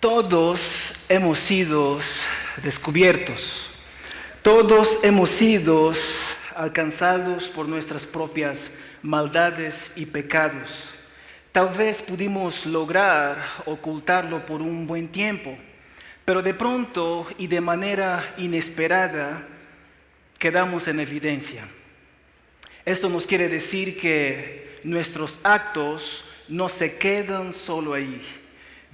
Todos hemos sido descubiertos, todos hemos sido alcanzados por nuestras propias maldades y pecados. Tal vez pudimos lograr ocultarlo por un buen tiempo, pero de pronto y de manera inesperada quedamos en evidencia. Esto nos quiere decir que nuestros actos no se quedan solo ahí.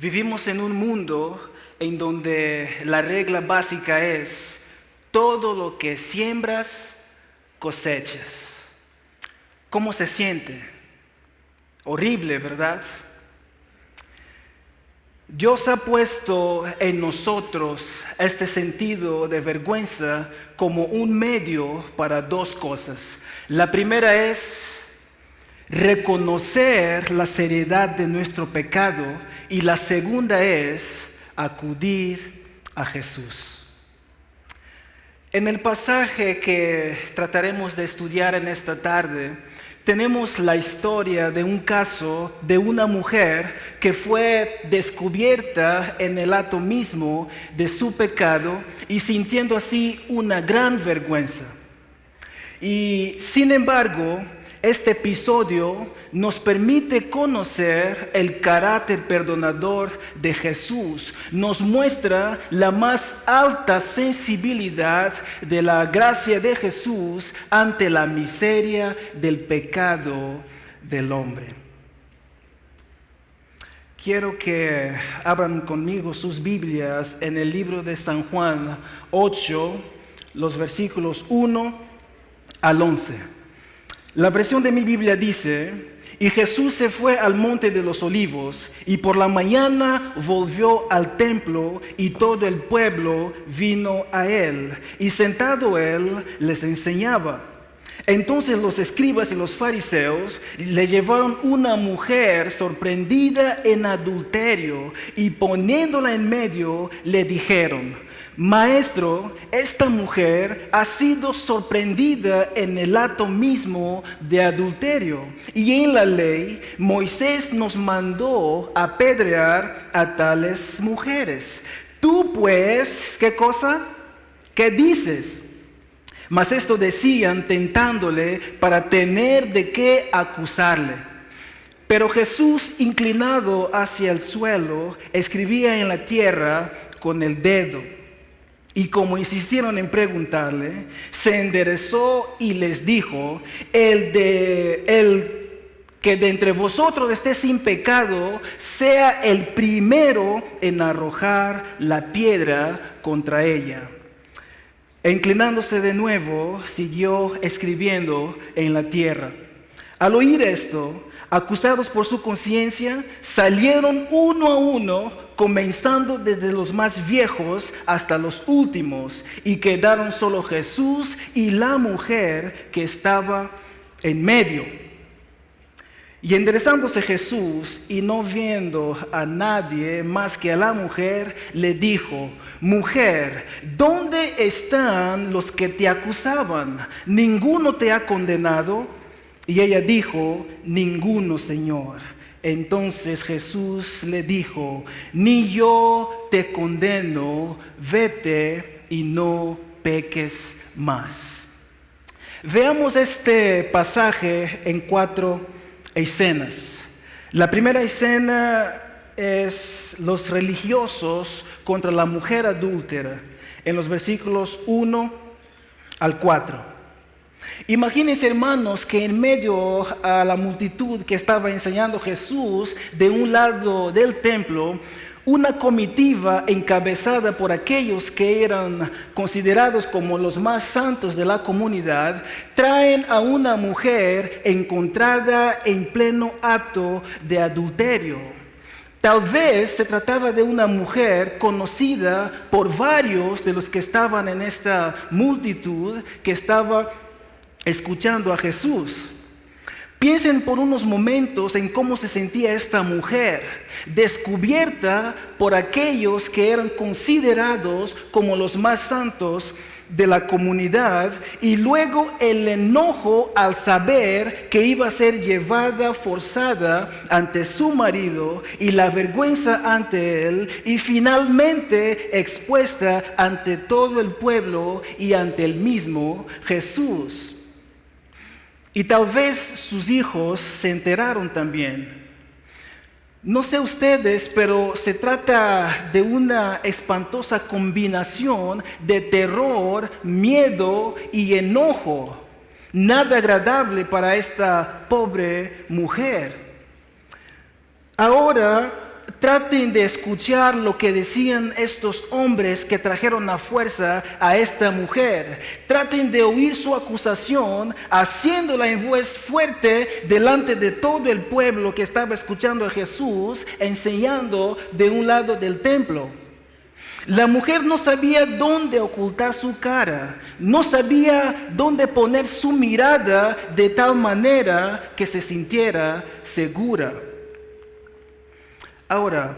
Vivimos en un mundo en donde la regla básica es: todo lo que siembras, cosechas. ¿Cómo se siente? Horrible, ¿verdad? Dios ha puesto en nosotros este sentido de vergüenza como un medio para dos cosas. La primera es reconocer la seriedad de nuestro pecado, y la segunda es acudir a Jesús. En el pasaje que trataremos de estudiar en esta tarde, tenemos la historia de un caso de una mujer que fue descubierta en el acto mismo de su pecado y sintiendo así una gran vergüenza. Y sin embargo, este episodio nos permite conocer el carácter perdonador de Jesús. Nos muestra la más alta sensibilidad de la gracia de Jesús ante la miseria del pecado del hombre. Quiero que abran conmigo sus Biblias en el libro de San Juan 8, los versículos 1 al 11. La versión de mi Biblia dice: y Jesús se fue al monte de los olivos, y por la mañana volvió al templo, y todo el pueblo vino a él, y sentado él les enseñaba. Entonces los escribas y los fariseos le llevaron una mujer sorprendida en adulterio, y poniéndola en medio le dijeron: Maestro, esta mujer ha sido sorprendida en el acto mismo de adulterio. Y en la ley, Moisés nos mandó apedrear a tales mujeres. Tú pues, ¿qué cosa? ¿Qué dices? Mas esto decían tentándole para tener de qué acusarle. Pero Jesús, inclinado hacia el suelo, escribía en la tierra con el dedo. Y como insistieron en preguntarle, se enderezó y les dijo: el que de entre vosotros esté sin pecado, sea el primero en arrojar la piedra contra ella. E inclinándose de nuevo, siguió escribiendo en la tierra. Al oír esto, acusados por su conciencia, salieron uno a uno, comenzando desde los más viejos hasta los últimos, y quedaron solo Jesús y la mujer que estaba en medio. Y enderezándose Jesús y no viendo a nadie más que a la mujer, le dijo: Mujer, ¿dónde están los que te acusaban? ¿Ninguno te ha condenado? Y ella dijo: Ninguno, Señor. Entonces Jesús le dijo: Ni yo te condeno, vete y no peques más. Veamos este pasaje en 4 escenas. La primera escena es los religiosos contra la mujer adúltera, en los versículos 1 al 4. Imagínense, hermanos, que en medio a la multitud que estaba enseñando Jesús de un lado del templo, una comitiva encabezada por aquellos que eran considerados como los más santos de la comunidad, traen a una mujer encontrada en pleno acto de adulterio. Tal vez se trataba de una mujer conocida por varios de los que estaban en esta multitud que estaba escuchando a Jesús. Piensen por unos momentos en cómo se sentía esta mujer, descubierta por aquellos que eran considerados como los más santos de la comunidad y luego el enojo al saber que iba a ser llevada forzada ante su marido y la vergüenza ante él y finalmente expuesta ante todo el pueblo y ante el mismo Jesús. Y tal vez sus hijos se enteraron también. No sé ustedes, pero se trata de una espantosa combinación de terror, miedo y enojo. Nada agradable para esta pobre mujer. Ahora traten de escuchar lo que decían estos hombres que trajeron a fuerza a esta mujer. Traten de oír su acusación, haciéndola en voz fuerte delante de todo el pueblo que estaba escuchando a Jesús enseñando de un lado del templo. La mujer no sabía dónde ocultar su cara, no sabía dónde poner su mirada de tal manera que se sintiera segura. Ahora,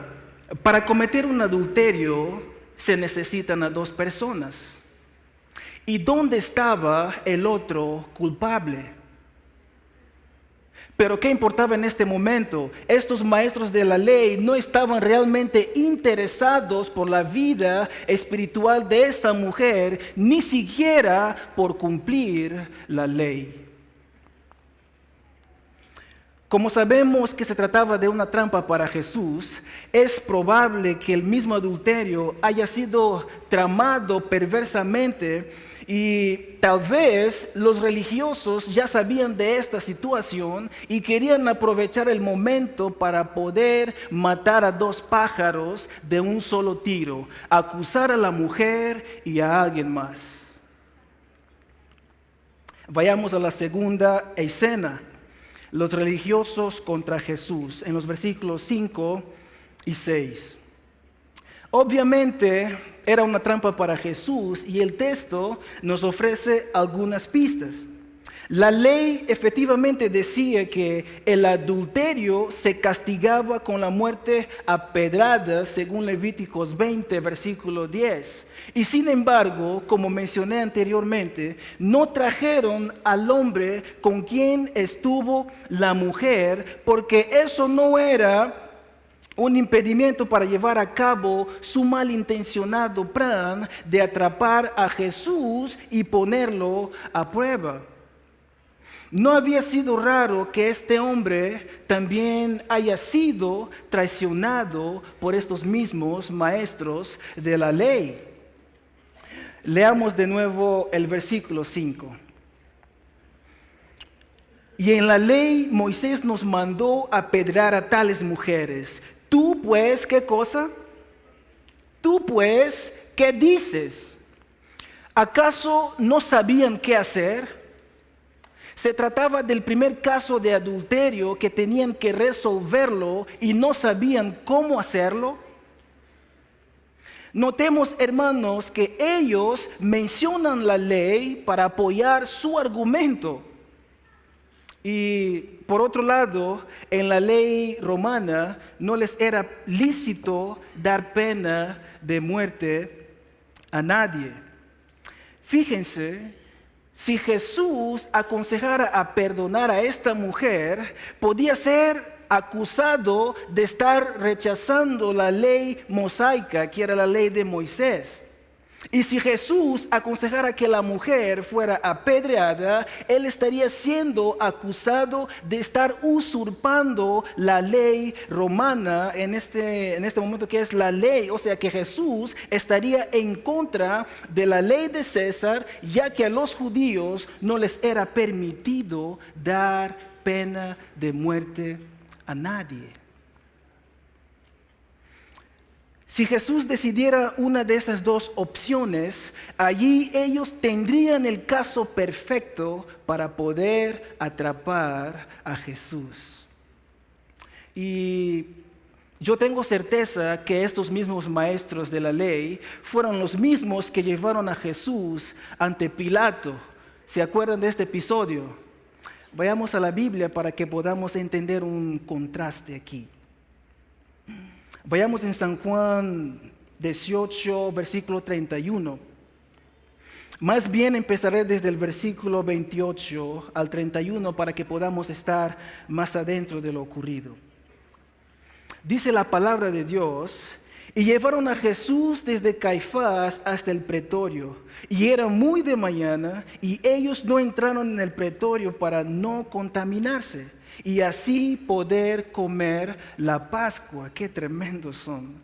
para cometer un adulterio se necesitan a dos personas. ¿Y dónde estaba el otro culpable? Pero ¿qué importaba en este momento? Estos maestros de la ley no estaban realmente interesados por la vida espiritual de esta mujer, ni siquiera por cumplir la ley. Como sabemos que se trataba de una trampa para Jesús, es probable que el mismo adulterio haya sido tramado perversamente y tal vez los religiosos ya sabían de esta situación y querían aprovechar el momento para poder matar a dos pájaros de un solo tiro, acusar a la mujer y a alguien más. Vayamos a la segunda escena. Los religiosos contra Jesús, en los versículos 5 y 6. Obviamente era una trampa para Jesús y el texto nos ofrece algunas pistas. La ley efectivamente decía que el adulterio se castigaba con la muerte a pedradas según Levíticos 20, versículo 10. Y sin embargo, como mencioné anteriormente, no trajeron al hombre con quien estuvo la mujer, porque eso no era un impedimento para llevar a cabo su malintencionado plan de atrapar a Jesús y ponerlo a prueba. No había sido raro que este hombre también haya sido traicionado por estos mismos maestros de la ley. Leamos de nuevo el versículo 5. Y en la ley Moisés nos mandó apedrear a tales mujeres. Tú pues, ¿qué cosa? Tú pues, ¿qué dices? ¿Acaso no sabían qué hacer? Se trataba del primer caso de adulterio que tenían que resolverlo y no sabían cómo hacerlo. Notemos, hermanos, que ellos mencionan la ley para apoyar su argumento. Y por otro lado, en la ley romana no les era lícito dar pena de muerte a nadie. Fíjense, si Jesús aconsejara a perdonar a esta mujer, podía ser acusado de estar rechazando la ley mosaica, que era la ley de Moisés. Y si Jesús aconsejara que la mujer fuera apedreada, él estaría siendo acusado de estar usurpando la ley romana en este momento, que es la ley. O sea que Jesús estaría en contra de la ley de César, ya que a los judíos no les era permitido dar pena de muerte a nadie. Si Jesús decidiera una de esas dos opciones, allí ellos tendrían el caso perfecto para poder atrapar a Jesús. Y yo tengo certeza que estos mismos maestros de la ley fueron los mismos que llevaron a Jesús ante Pilato. ¿Se acuerdan de este episodio? Vayamos a la Biblia para que podamos entender un contraste aquí. Vayamos en San Juan 18, versículo 31. Más bien empezaré desde el versículo 28 al 31 para que podamos estar más adentro de lo ocurrido. Dice la palabra de Dios: y llevaron a Jesús desde Caifás hasta el pretorio, y era muy de mañana, y ellos no entraron en el pretorio para no contaminarse, y así poder comer la Pascua. Qué tremendos son.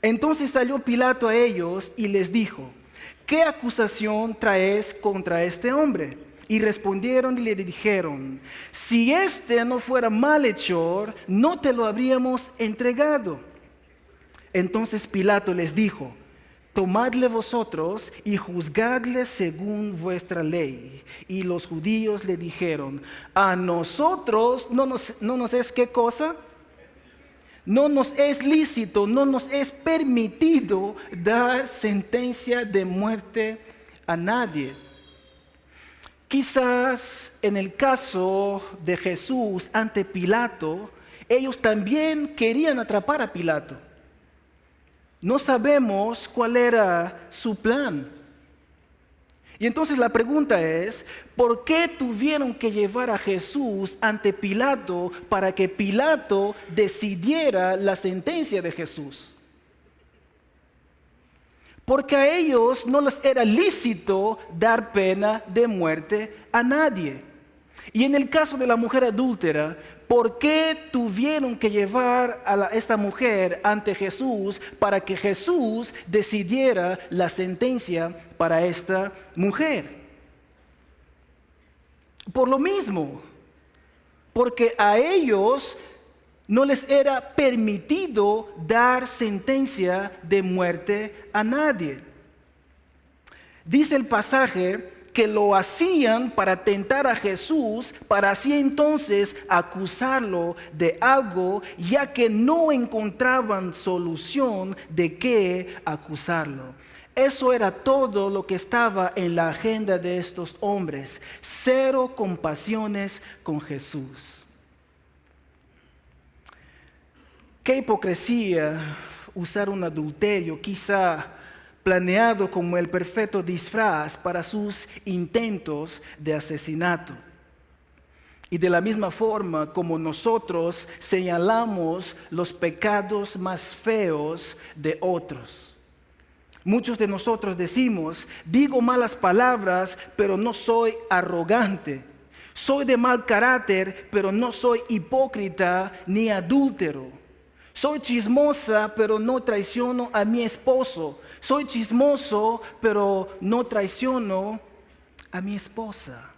Entonces salió Pilato a ellos y les dijo: ¿qué acusación traes contra este hombre? Y respondieron y le dijeron: si este no fuera malhechor, no te lo habríamos entregado. Entonces Pilato les dijo: tomadle vosotros y juzgadle según vuestra ley. Y los judíos le dijeron: a nosotros no nos es ¿qué cosa? No nos es lícito, no nos es permitido dar sentencia de muerte a nadie. Quizás en el caso de Jesús ante Pilato, ellos también querían atrapar a Pilato. No sabemos cuál era su plan. Y entonces la pregunta es: ¿por qué tuvieron que llevar a Jesús ante Pilato para que Pilato decidiera la sentencia de Jesús? Porque a ellos no les era lícito dar pena de muerte a nadie. Y en el caso de la mujer adúltera, ¿por qué tuvieron que llevar a esta mujer ante Jesús para que Jesús decidiera la sentencia para esta mujer? Por lo mismo, porque a ellos no les era permitido dar sentencia de muerte a nadie. Dice el pasaje que lo hacían para tentar a Jesús, para así entonces acusarlo de algo, ya que no encontraban solución de qué acusarlo. Eso era todo lo que estaba en la agenda de estos hombres. Cero compasiones con Jesús. Qué hipocresía usar un adulterio, quizá planeado como el perfecto disfraz para sus intentos de asesinato. Y de la misma forma como nosotros señalamos los pecados más feos de otros. Muchos de nosotros decimos: digo malas palabras, pero no soy arrogante. Soy de mal carácter, pero no soy hipócrita ni adúltero. Soy chismosa, pero no traiciono a mi esposo. Soy chismoso, pero no traiciono a mi esposa.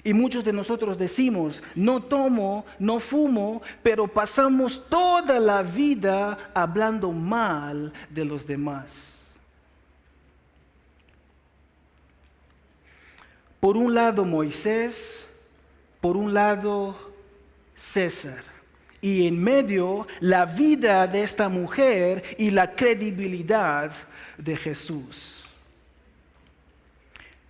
Y muchos de nosotros decimos: no tomo, no fumo, pero pasamos toda la vida hablando mal de los demás. Por un lado Moisés, por un lado César. Y en medio la vida de esta mujer y la credibilidad de Jesús.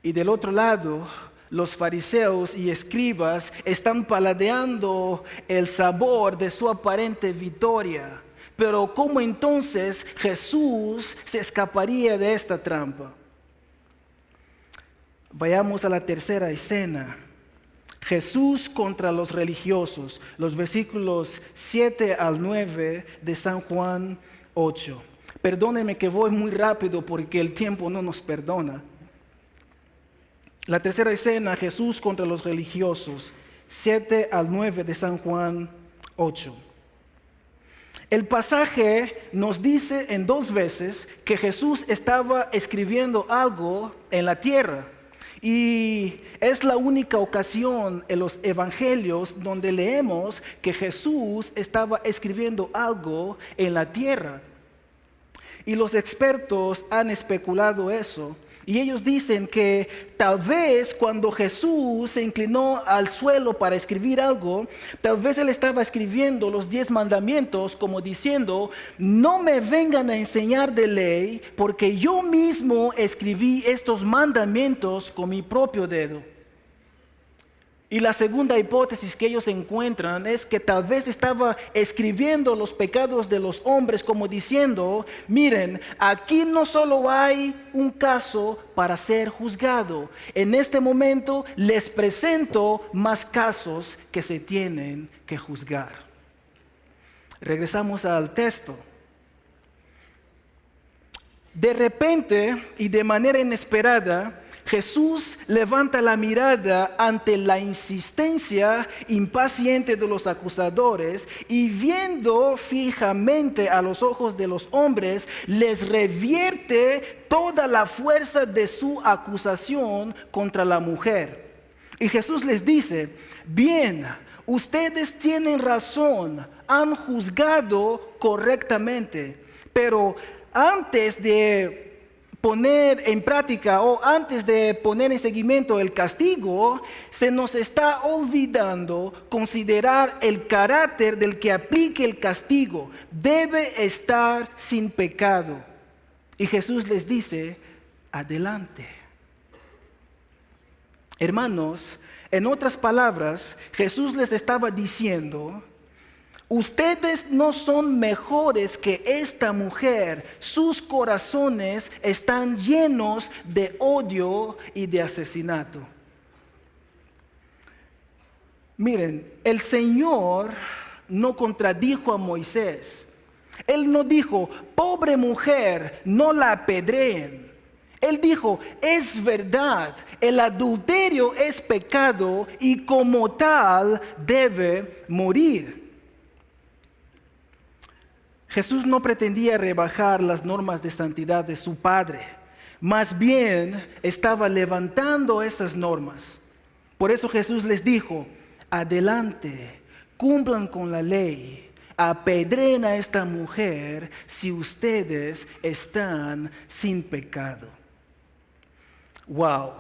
Y del otro lado, los fariseos y escribas están paladeando el sabor de su aparente victoria. Pero ¿cómo entonces Jesús se escaparía de esta trampa? Vayamos a la tercera escena. Jesús contra los religiosos, los versículos 7 al 9 de San Juan 8. Perdónenme que voy muy rápido porque el tiempo no nos perdona. La tercera escena, Jesús contra los religiosos, 7 al 9 de San Juan 8. El pasaje nos dice en dos veces que Jesús estaba escribiendo algo en la tierra. Y es la única ocasión en los evangelios donde leemos que Jesús estaba escribiendo algo en la tierra. Y los expertos han especulado eso. Y ellos dicen que tal vez cuando Jesús se inclinó al suelo para escribir algo, tal vez Él estaba escribiendo los 10 mandamientos como diciendo: no me vengan a enseñar de ley, porque yo mismo escribí estos mandamientos con mi propio dedo. Y la segunda hipótesis que ellos encuentran es que tal vez estaba escribiendo los pecados de los hombres como diciendo, miren, aquí no solo hay un caso para ser juzgado. En este momento les presento más casos que se tienen que juzgar. Regresamos al texto. De repente y de manera inesperada, Jesús levanta la mirada ante la insistencia impaciente de los acusadores y viendo fijamente a los ojos de los hombres, les revierte toda la fuerza de su acusación contra la mujer. Y Jesús les dice, bien, ustedes tienen razón, han juzgado correctamente, pero antes de poner en práctica o antes de poner en seguimiento el castigo, se nos está olvidando considerar el carácter del que aplique el castigo. Debe estar sin pecado. Y Jesús les dice, adelante. Hermanos, en otras palabras, Jesús les estaba diciendo, ustedes no son mejores que esta mujer. Sus corazones están llenos de odio y de asesinato. Miren, el Señor no contradijo a Moisés. Él no dijo, pobre mujer, no la apedreen. Él dijo, es verdad, el adulterio es pecado y como tal debe morir. Jesús no pretendía rebajar las normas de santidad de su Padre, más bien estaba levantando esas normas. Por eso Jesús les dijo, adelante, cumplan con la ley, apedreen a esta mujer si ustedes están sin pecado. Wow,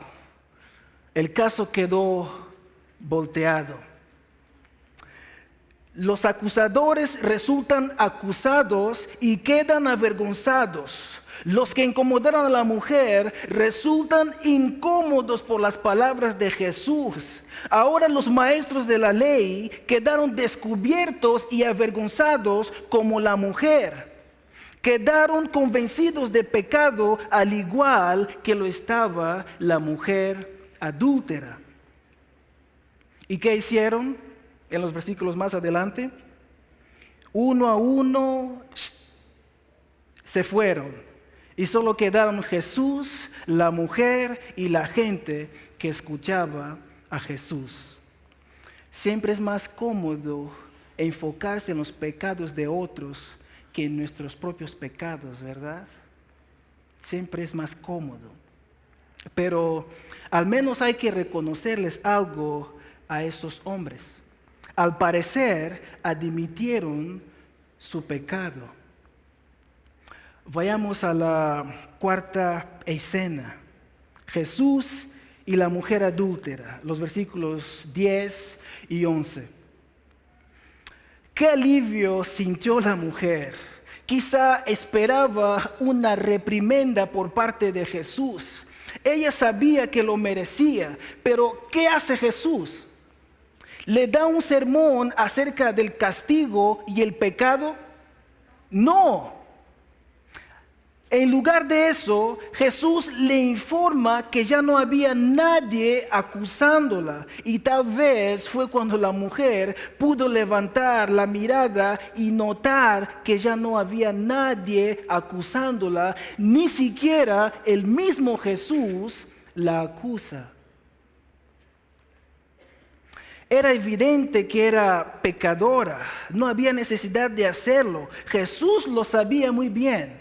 el caso quedó volteado. Los acusadores resultan acusados y quedan avergonzados. Los que incomodaron a la mujer resultan incómodos por las palabras de Jesús. Ahora los maestros de la ley quedaron descubiertos y avergonzados como la mujer. Quedaron convencidos de pecado al igual que lo estaba la mujer adúltera. ¿Y qué hicieron? En los versículos más adelante, uno a uno se fueron y solo quedaron Jesús, la mujer y la gente que escuchaba a Jesús. Siempre es más cómodo enfocarse en los pecados de otros que en nuestros propios pecados, ¿verdad? Siempre es más cómodo. Pero al menos hay que reconocerles algo a esos hombres. Al parecer, admitieron su pecado. Vayamos a la cuarta escena. Jesús y la mujer adúltera, los versículos 10 y 11. ¿Qué alivio sintió la mujer? Quizá esperaba una reprimenda por parte de Jesús. Ella sabía que lo merecía, pero ¿qué hace Jesús? ¿Le da un sermón acerca del castigo y el pecado? No. En lugar de eso, Jesús le informa que ya no había nadie acusándola. Y tal vez fue cuando la mujer pudo levantar la mirada y notar que ya no había nadie acusándola. Ni siquiera el mismo Jesús la acusa. Era evidente que era pecadora, no había necesidad de hacerlo. Jesús lo sabía muy bien.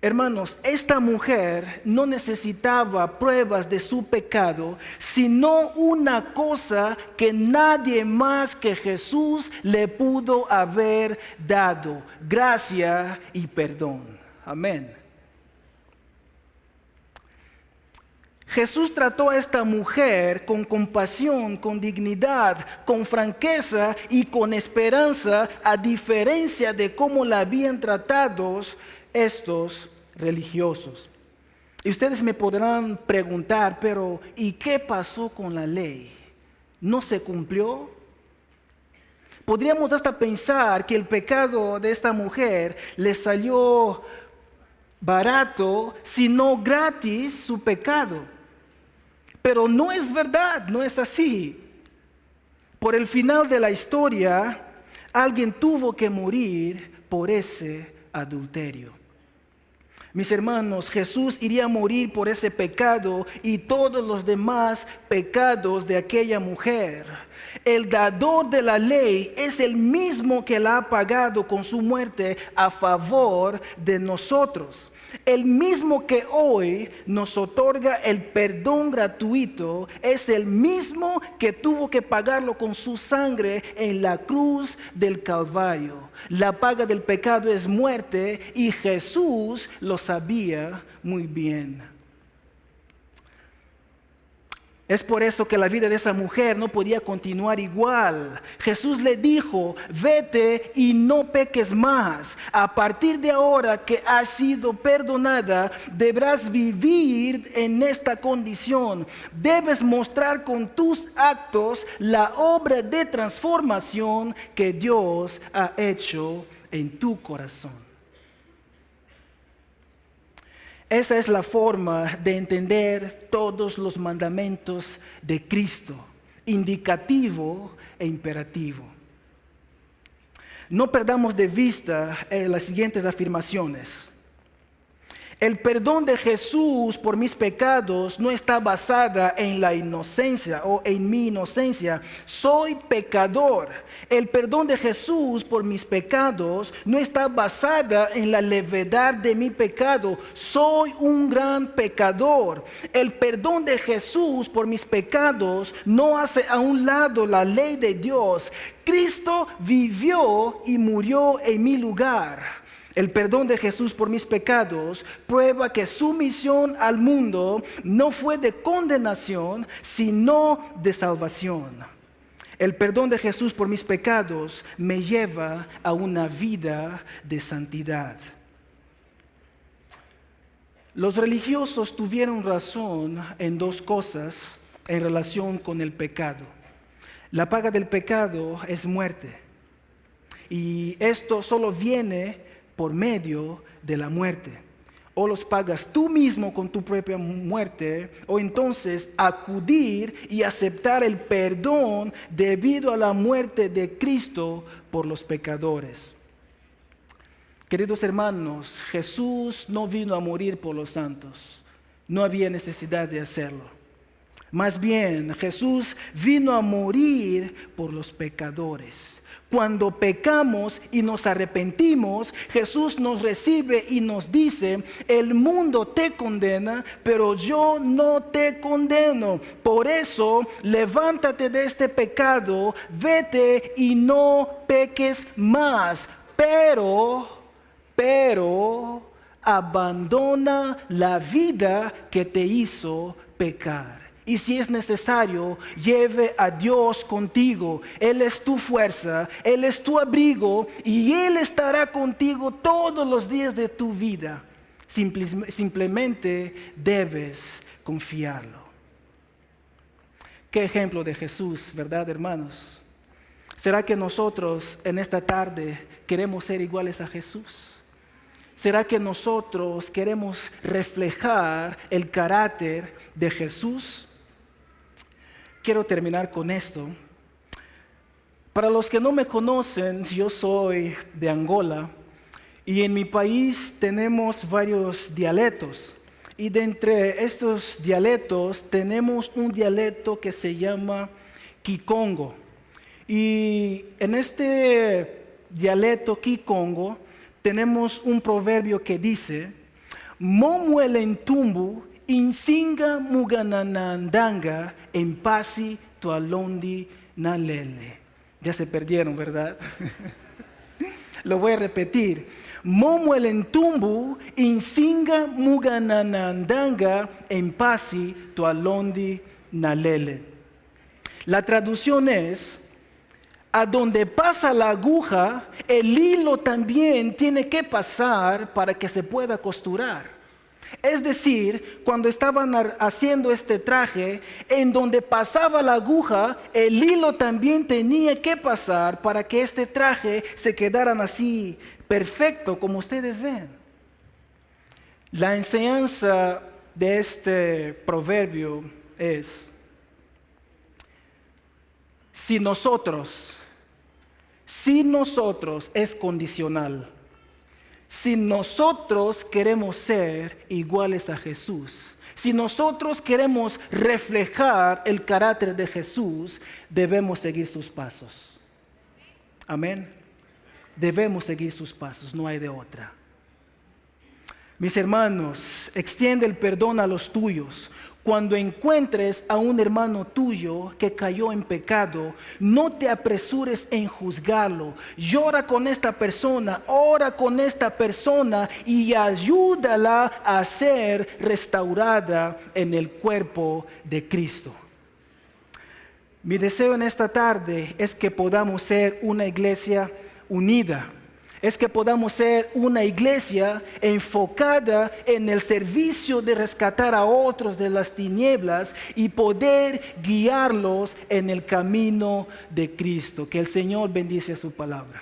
Hermanos, esta mujer no necesitaba pruebas de su pecado, sino una cosa que nadie más que Jesús le pudo haber dado: gracia y perdón. Amén. Jesús trató a esta mujer con compasión, con dignidad, con franqueza y con esperanza, a diferencia de cómo la habían tratado estos religiosos. Y ustedes me podrán preguntar, pero ¿y qué pasó con la ley? no se cumplió. Podríamos hasta pensar que el pecado de esta mujer le salió barato, sino gratis su pecado. Pero no es verdad, no es así. Por el final de la historia, alguien tuvo que morir por ese adulterio. Mis hermanos, Jesús iría a morir por ese pecado y todos los demás pecados de aquella mujer. El dador de la ley es el mismo que la ha pagado con su muerte a favor de nosotros. El mismo que hoy nos otorga el perdón gratuito es el mismo que tuvo que pagarlo con su sangre en la cruz del Calvario. La paga del pecado es muerte y Jesús lo sabía muy bien. Es por eso que la vida de esa mujer no podía continuar igual. Jesús le dijo, vete y no peques más. A partir de ahora que has sido perdonada, deberás vivir en esta condición. Debes mostrar con tus actos la obra de transformación que Dios ha hecho en tu corazón. Esa es la forma de entender todos los mandamientos de Cristo, indicativo e imperativo. No perdamos de vista las siguientes afirmaciones. El perdón de Jesús por mis pecados no está basada en la inocencia o en mi inocencia. Soy pecador. El perdón de Jesús por mis pecados no está basada en la levedad de mi pecado. Soy un gran pecador. El perdón de Jesús por mis pecados no hace a un lado la ley de Dios. Cristo vivió y murió en mi lugar. El perdón de Jesús por mis pecados prueba que su misión al mundo no fue de condenación, sino de salvación. El perdón de Jesús por mis pecados me lleva a una vida de santidad. Los religiosos tuvieron razón en dos cosas en relación con el pecado. La paga del pecado es muerte. Y esto solo viene por medio de la muerte. O los pagas tú mismo con tu propia muerte, o entonces acudir y aceptar el perdón debido a la muerte de Cristo por los pecadores. Queridos hermanos, Jesús no vino a morir por los santos. No había necesidad de hacerlo. Más bien, Jesús vino a morir por los pecadores. Cuando pecamos y nos arrepentimos, Jesús nos recibe y nos dice, el mundo te condena, pero yo no te condeno. Por eso, levántate de este pecado, vete y no peques más. Pero, abandona la vida que te hizo pecar. Y si es necesario, lleve a Dios contigo. Él es tu fuerza, Él es tu abrigo y Él estará contigo todos los días de tu vida. Simplemente debes confiarlo. Qué ejemplo de Jesús, ¿verdad, hermanos? ¿Será que nosotros en esta tarde queremos ser iguales a Jesús? ¿Será que nosotros queremos reflejar el carácter de Jesús? Quiero terminar con esto. Para los que no me conocen, yo soy de Angola y en mi país tenemos varios dialectos. Y de entre estos dialectos tenemos un dialecto que se llama Kikongo. Y en este dialecto Kikongo tenemos un proverbio que dice, Momuelentumbu insinga mugananandanga en pasi tualondi nalele. Ya se perdieron, ¿verdad? Lo voy a repetir. Momuelentumbu insinga mugananandanga en pasi tualondi nalele. La traducción es, a donde pasa la aguja, el hilo también tiene que pasar para que se pueda costurar. Es decir, cuando estaban haciendo este traje, en donde pasaba la aguja, el hilo también tenía que pasar para que este traje se quedara así perfecto como ustedes ven. La enseñanza de este proverbio es: si nosotros es condicional. Si nosotros queremos ser iguales a Jesús, si nosotros queremos reflejar el carácter de Jesús, debemos seguir sus pasos. Amén. Debemos seguir sus pasos, no hay de otra. Mis hermanos, extiende el perdón a los tuyos. Cuando encuentres a un hermano tuyo que cayó en pecado, no te apresures en juzgarlo. Llora con esta persona, ora con esta persona y ayúdala a ser restaurada en el cuerpo de Cristo. Mi deseo en esta tarde es que podamos ser una iglesia unida. Es que podamos ser una iglesia enfocada en el servicio de rescatar a otros de las tinieblas y poder guiarlos en el camino de Cristo. Que el Señor bendice su palabra.